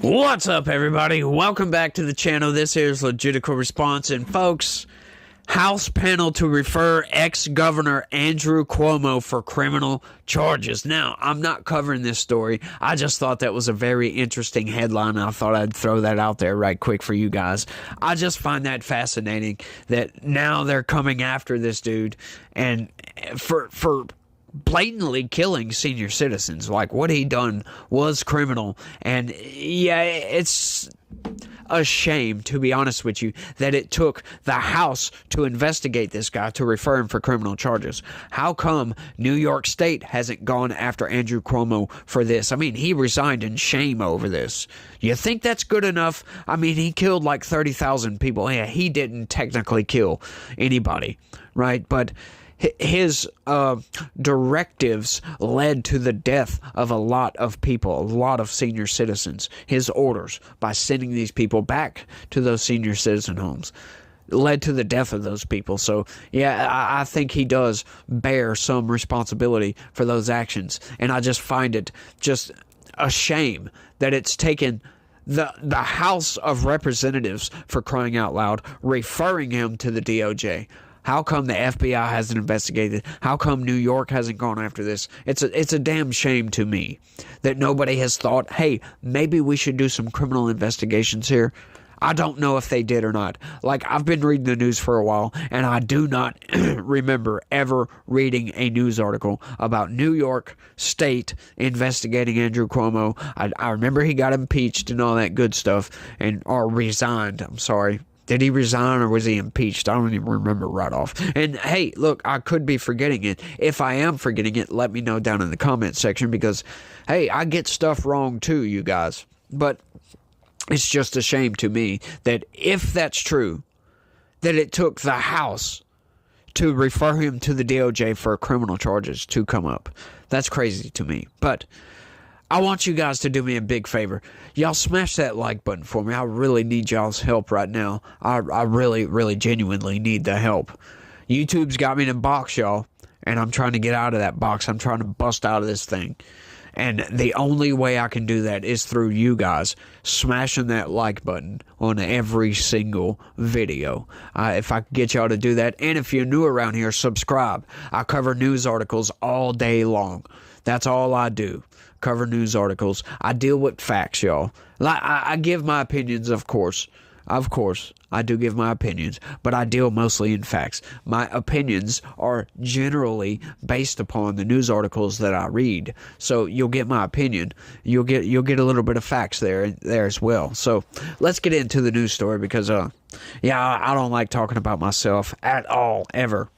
What's up, everybody? Welcome back to the channel. This is Legitical Response, and folks, House panel to refer ex-governor Andrew Cuomo for criminal charges. Now, I'm not covering this story. I just thought that was a very interesting headline, and I thought I'd throw that out there right quick for you guys. I just find that fascinating that now they're coming after this dude and for blatantly killing senior citizens. Like, what he done was criminal. And yeah, it's a shame, to be honest with you, that it took the House to investigate this guy, to refer him for criminal charges. How come New York State hasn't gone after Andrew Cuomo for this? I mean, he resigned in shame over this. You think that's good enough? I mean, he killed like 30,000 people. Yeah, he didn't technically kill anybody, right? But his directives led to the death of a lot of people, a lot of senior citizens. His orders, by sending these people back to those senior citizen homes, led to the death of those people. So, yeah, I think he does bear some responsibility for those actions. And I just find it just a shame that it's taken the House of Representatives, for crying out loud, referring him to the DOJ. How come the FBI hasn't investigated? How come New York hasn't gone after this? It's a damn shame to me that nobody has thought, hey, maybe we should do some criminal investigations here. I don't know if they did or not. Like, I've been reading the news for a while, and I do not remember ever reading a news article about New York State investigating Andrew Cuomo. I remember he got impeached and all that good stuff, or resigned, I'm sorry. Did he resign or was he impeached? I don't even remember right off. And hey, look, I could be forgetting it. If I am forgetting it, let me know down in the comment section, because, hey, I get stuff wrong too, you guys. But it's just a shame to me that if that's true, that it took the House to refer him to the DOJ for criminal charges to come up. That's crazy to me. But I want you guys to do me a big favor. Y'all smash that like button for me. I really need y'all's help right now. I really, really genuinely need the help. YouTube's got me in a box, y'all, and I'm trying to get out of that box. I'm trying to bust out of this thing. And the only way I can do that is through you guys smashing that like button on every single video. If I could get y'all to do that. And if you're new around here, subscribe. I cover news articles all day long. That's all I do. Cover news articles. I deal with facts, y'all. I give my opinions, of course. Of course, I do give my opinions, but I deal mostly in facts. My opinions are generally based upon the news articles that I read. So you'll get my opinion. You'll get a little bit of facts there as well. So let's get into the news story, because yeah, I don't like talking about myself at all, ever.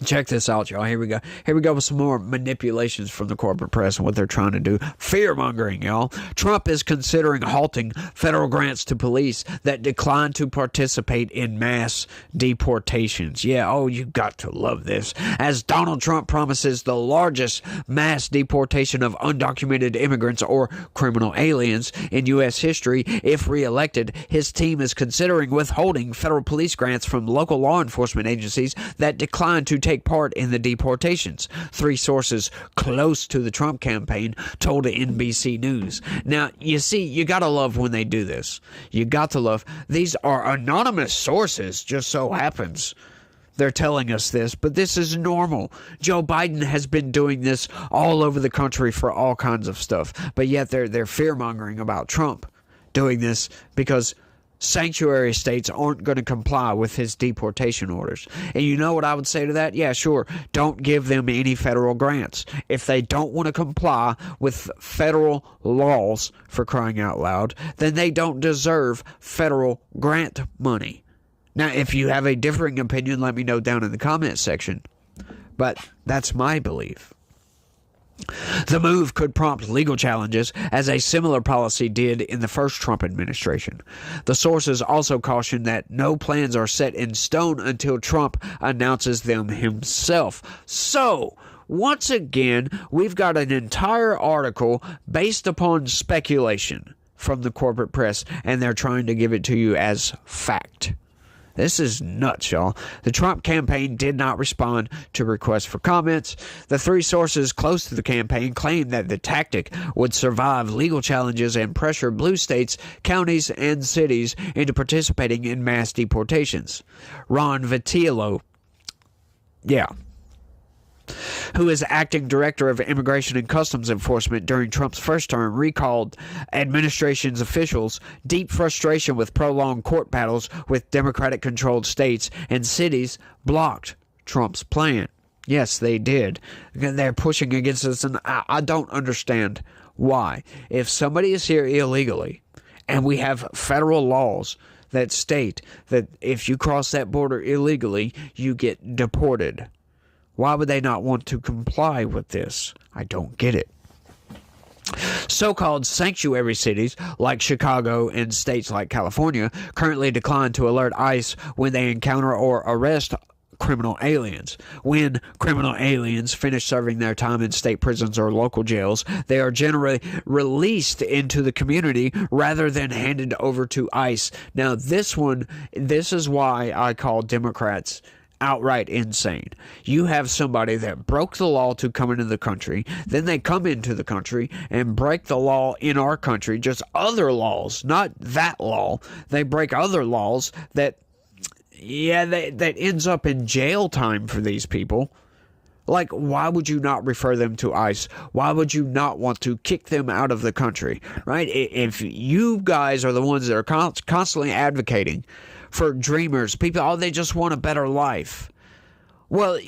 Check this out, y'all. Here we go. Here we go with some more manipulations from the corporate press and what they're trying to do. Fear-mongering, y'all. Trump is considering halting federal grants to police that decline to participate in mass deportations. Yeah, oh, you got to love this. As Donald Trump promises the largest mass deportation of undocumented immigrants or criminal aliens in U.S. history, if reelected, his team is considering withholding federal police grants from local law enforcement agencies that decline to take part in the deportations. Three sources close to the Trump campaign told NBC News. Now, you see, you gotta love when they do this. You got to love. These are anonymous sources, just so happens they're telling us this, but this is normal. Joe Biden has been doing this all over the country for all kinds of stuff, but yet they're fear-mongering about Trump doing this because sanctuary states aren't going to comply with his deportation orders. And you know what I would say to that? Yeah, sure. Don't give them any federal grants. If they don't want to comply with federal laws, for crying out loud, then they don't deserve federal grant money. Now, if you have a differing opinion, let me know down in the comment section. But that's my belief. The move could prompt legal challenges, as a similar policy did in the first Trump administration. The sources also caution that no plans are set in stone until Trump announces them himself. So, once again, we've got an entire article based upon speculation from the corporate press, and they're trying to give it to you as fact. This is nuts, y'all. The Trump campaign did not respond to requests for comments. The three sources close to the campaign claimed that the tactic would survive legal challenges and pressure blue states, counties, and cities into participating in mass deportations. Ron Vitiello, who is acting director of Immigration and Customs Enforcement during Trump's first term, recalled administration's officials' deep frustration with prolonged court battles with Democratic-controlled states and cities blocked Trump's plan. Yes, they did. They're pushing against us, and I don't understand why. If somebody is here illegally, and we have federal laws that state that if you cross that border illegally, you get deported, why would they not want to comply with this? I don't get it. So-called sanctuary cities like Chicago and states like California currently decline to alert ICE when they encounter or arrest criminal aliens. When criminal aliens finish serving their time in state prisons or local jails, they are generally released into the community rather than handed over to ICE. Now, this is why I call Democrats outright insane. You have somebody that broke the law to come into the country, then they come into the country and break the law in our country, just other laws, not that law. They break other laws that ends up in jail time for these people. Like, why would you not refer them to ICE? Why would you not want to kick them out of the country, right? If you guys are the ones that are constantly advocating for dreamers, people, they just want a better life. Well,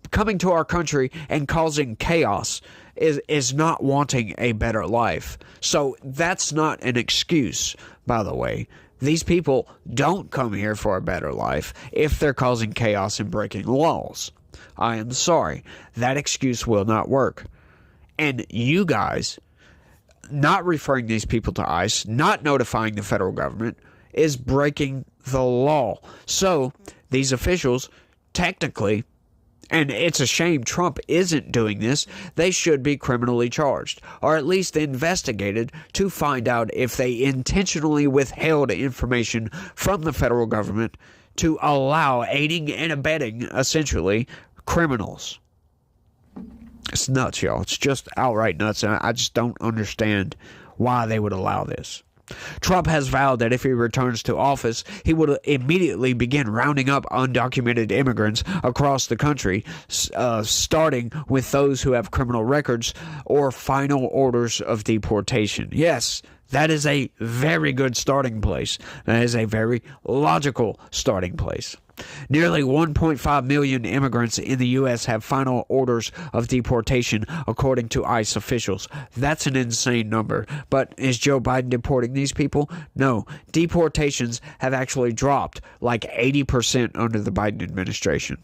coming to our country and causing chaos is not wanting a better life. So that's not an excuse, by the way. These people don't come here for a better life if they're causing chaos and breaking laws. I am sorry. That excuse will not work. And you guys not referring these people to ICE, not notifying the federal government, is breaking the law. So these officials, technically, and it's a shame Trump isn't doing this, they should be criminally charged, or at least investigated to find out if they intentionally withheld information from the federal government to allow aiding and abetting, essentially, criminals. It's nuts, y'all. It's just outright nuts, and I just don't understand why they would allow this. Trump has vowed that if he returns to office, he will immediately begin rounding up undocumented immigrants across the country, starting with those who have criminal records or final orders of deportation. Yes, that is a very good starting place. That is a very logical starting place. Nearly 1.5 million immigrants in the U.S. have final orders of deportation, according to ICE officials. That's an insane number. But is Joe Biden deporting these people? No. Deportations have actually dropped like 80% under the Biden administration.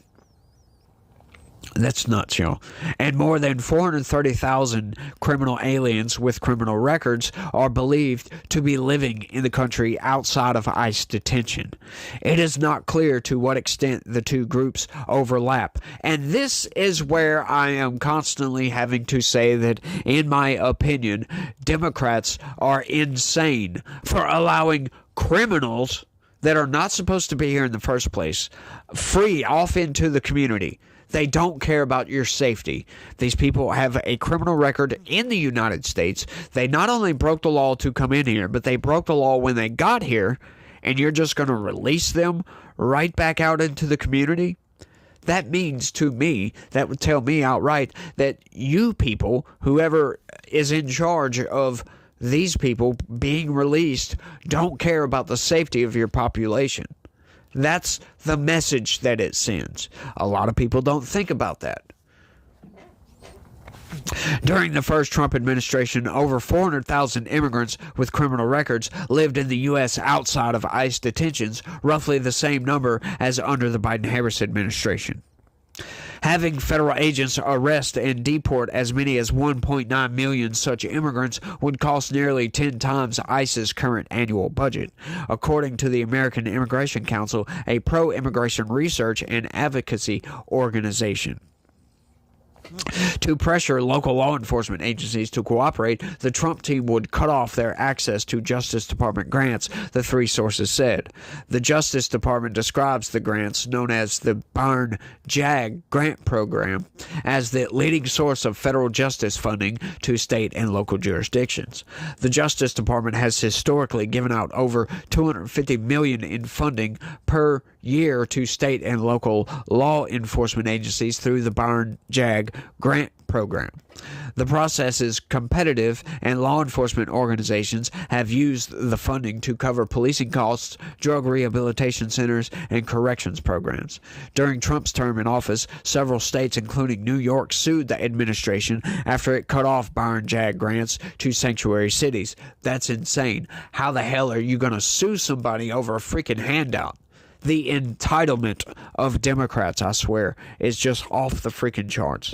That's nuts, y'all. And more than 430,000 criminal aliens with criminal records are believed to be living in the country outside of ICE detention. It is not clear to what extent the two groups overlap. And this is where I am constantly having to say that, in my opinion, Democrats are insane for allowing criminals that are not supposed to be here in the first place free off into the community. They don't care about your safety. These people have a criminal record in the United States. They not only broke the law to come in here, but they broke the law when they got here, and you're just going to release them right back out into the community? That means to me, that would tell me outright that you people, whoever is in charge of these people being released, don't care about the safety of your population. That's the message that it sends. A lot of people don't think about that. During the first Trump administration, over 400,000 immigrants with criminal records lived in the U.S. outside of ICE detentions, roughly the same number as under the Biden-Harris administration. Having federal agents arrest and deport as many as 1.9 million such immigrants would cost nearly 10 times ICE's current annual budget, according to the American Immigration Council, a pro-immigration research and advocacy organization. To pressure local law enforcement agencies to cooperate, the Trump team would cut off their access to Justice Department grants, the three sources said. The Justice Department describes the grants, known as the Byrne JAG grant program, as the leading source of federal justice funding to state and local jurisdictions. The Justice Department has historically given out over $250 million in funding per year to state and local law enforcement agencies through the Byrne JAG grant program. The process is competitive, and law enforcement organizations have used the funding to cover policing costs, drug rehabilitation centers, and corrections programs. During Trump's term in office, several states, including New York, sued the administration after it cut off Byrne JAG grants to sanctuary cities. That's insane. How the hell are you going to sue somebody over a freaking handout? The entitlement of Democrats, I swear, is just off the freaking charts.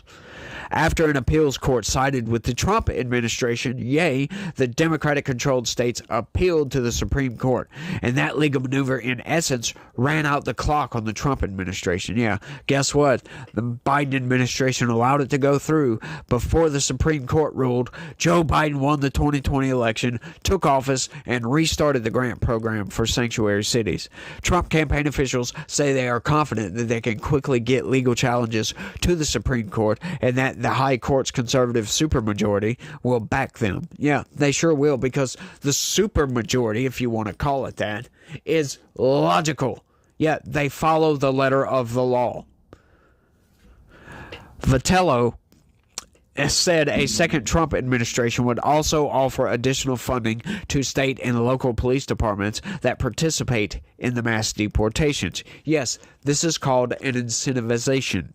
After an appeals court sided with the Trump administration, the Democratic-controlled states appealed to the Supreme Court, and that legal maneuver, in essence, ran out the clock on the Trump administration. Guess what? The Biden administration allowed it to go through. Before the Supreme Court ruled, Joe Biden won the 2020 election, took office, and restarted the grant program for sanctuary cities. Trump campaign officials say they are confident that they can quickly get legal challenges to the Supreme Court, and that the high court's conservative supermajority will back them. Yeah, they sure will, because the supermajority, if you want to call it that, is logical. Yeah, they follow the letter of the law. Vitello said a second Trump administration would also offer additional funding to state and local police departments that participate in the mass deportations. Yes, this is called an incentivization.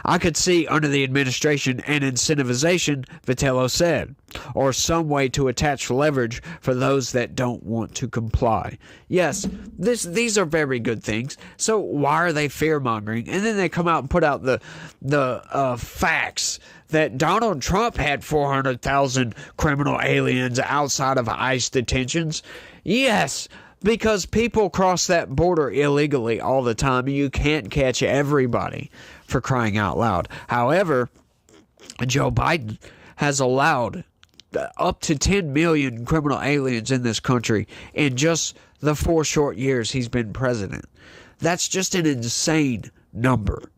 I could see under the administration an incentivization, Vitello said, or some way to attach leverage for those that don't want to comply. Yes, these are very good things. So why are they fear-mongering? And then they come out and put out the facts that Donald Trump had 400,000 criminal aliens outside of ICE detentions. Yes, because people cross that border illegally all the time. You can't catch everybody, for crying out loud. However, Joe Biden has allowed up to 10 million criminal aliens in this country in just the 4 short years he's been president. That's just an insane number.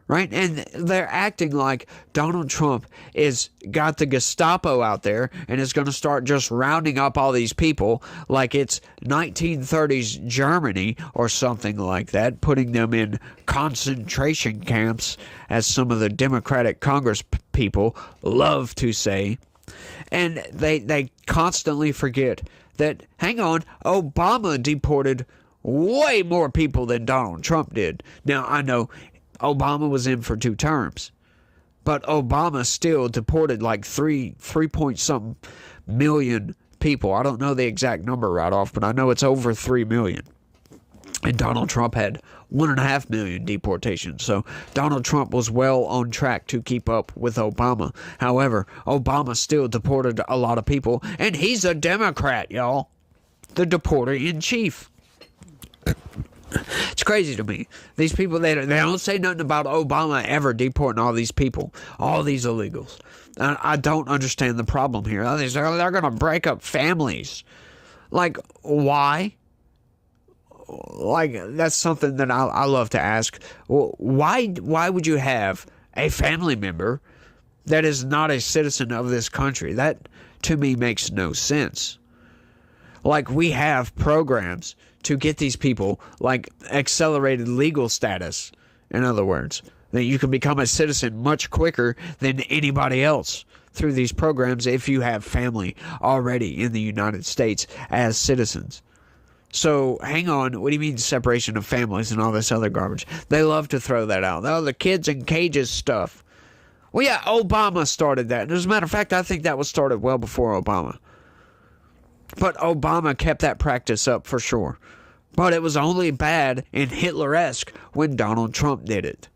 Right? And they're acting like Donald Trump is got the Gestapo out there and is going to start just rounding up all these people like it's 1930s Germany or something like that, putting them in concentration camps, as some of the Democratic Congress people love to say. And they constantly forget that, hang on, Obama deported way more people than Donald Trump did. Now, I know Obama was in for 2 terms, but Obama still deported like 3 point something million people. I don't know the exact number right off, but I know it's over 3 million. And Donald Trump had 1.5 million deportations. So Donald Trump was well on track to keep up with Obama. However, Obama still deported a lot of people, and he's a Democrat, y'all. The deporter in chief. It's crazy to me. These people, they don't say nothing about Obama ever deporting all these people, all these illegals. I don't understand the problem here. They're going to break up families. Like, why? Like, that's something that I love to ask. Why would you have a family member that is not a citizen of this country? That, to me, makes no sense. Like, we have programs to get these people, like accelerated legal status, in other words, that you can become a citizen much quicker than anybody else through these programs if you have family already in the United States as citizens. So, hang on, what do you mean separation of families and all this other garbage? They love to throw that out. Oh, the kids in cages stuff. Well, yeah, Obama started that. And as a matter of fact, I think that was started well before Obama. But Obama kept that practice up for sure. But it was only bad and Hitler-esque when Donald Trump did it.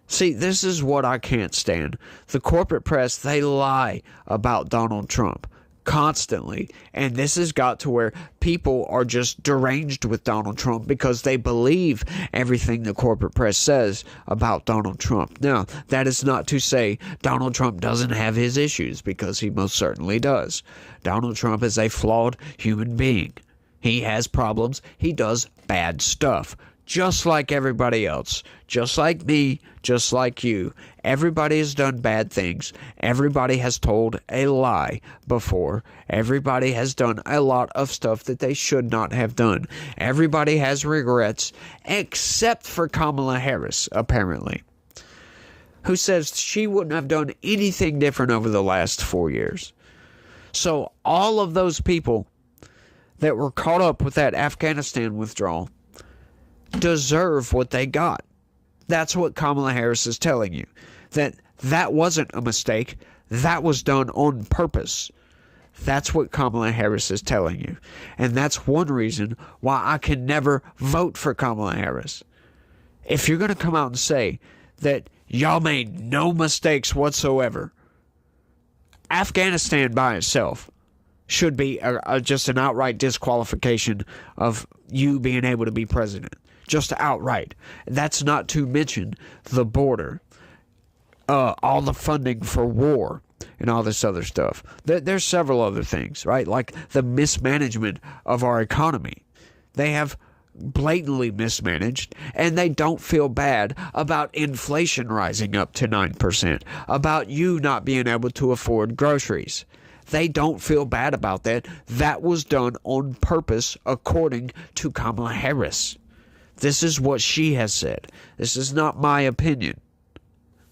See, this is what I can't stand. The corporate press, they lie about Donald Trump constantly. And this has got to where people are just deranged with Donald Trump because they believe everything the corporate press says about Donald Trump. Now, that is not to say Donald Trump doesn't have his issues, because he most certainly does. Donald Trump is a flawed human being. He has problems. He does bad stuff. Just like everybody else, just like me, just like you. Everybody has done bad things. Everybody has told a lie before. Everybody has done a lot of stuff that they should not have done. Everybody has regrets, except for Kamala Harris, apparently, who says she wouldn't have done anything different over the last 4 years. So all of those people that were caught up with that Afghanistan withdrawal deserve what they got. That's what Kamala Harris is telling you. That wasn't a mistake. That was done on purpose. That's what Kamala Harris is telling you. And that's one reason why I can never vote for Kamala Harris. If you're going to come out and say that y'all made no mistakes whatsoever, Afghanistan by itself should be just an outright disqualification of you being able to be president. Just outright. That's not to mention the border, all the funding for war, and all this other stuff. There's several other things, right? Like the mismanagement of our economy. They have blatantly mismanaged, and they don't feel bad about inflation rising up to 9%, about you not being able to afford groceries. They don't feel bad about that. That was done on purpose, according to Kamala Harris. This is what she has said. This is not my opinion.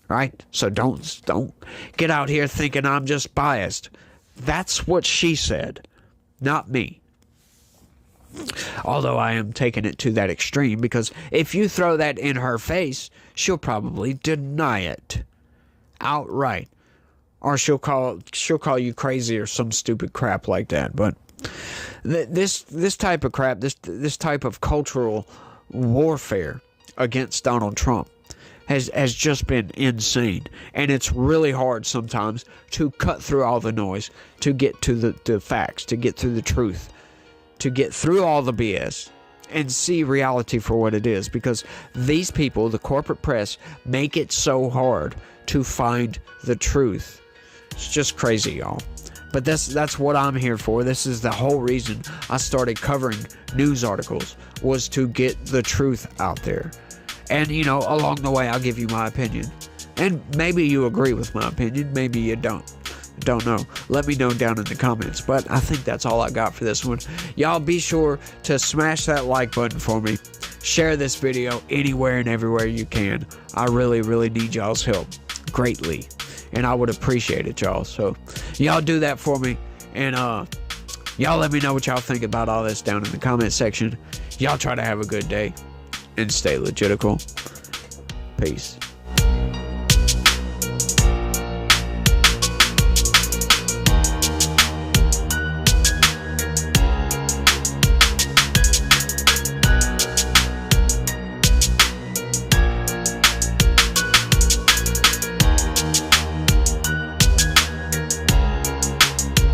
Right? So don't get out here thinking I'm just biased. That's what she said, not me. Although I am taking it to that extreme, because if you throw that in her face, she'll probably deny it outright. Or she'll call you crazy or some stupid crap like that. But this type of crap, this type of cultural warfare against Donald Trump has just been insane. And it's really hard sometimes to cut through all the noise, to get to the facts, to get through the truth, to get through all the BS and see reality for what it is. Because these people, the corporate press, make it so hard to find the truth. It's just crazy, y'all. But that's what I'm here for. This is the whole reason I started covering news articles, was to get the truth out there. And, along the way, I'll give you my opinion. And maybe you agree with my opinion. Maybe you don't. Don't know. Let me know down in the comments. But I think that's all I got for this one. Y'all be sure to smash that like button for me. Share this video anywhere and everywhere you can. I really, really need y'all's help greatly. And I would appreciate it, y'all. So, y'all do that for me. And, y'all let me know what y'all think about all this down in the comment section. Y'all try to have a good day. And stay legitical. Peace.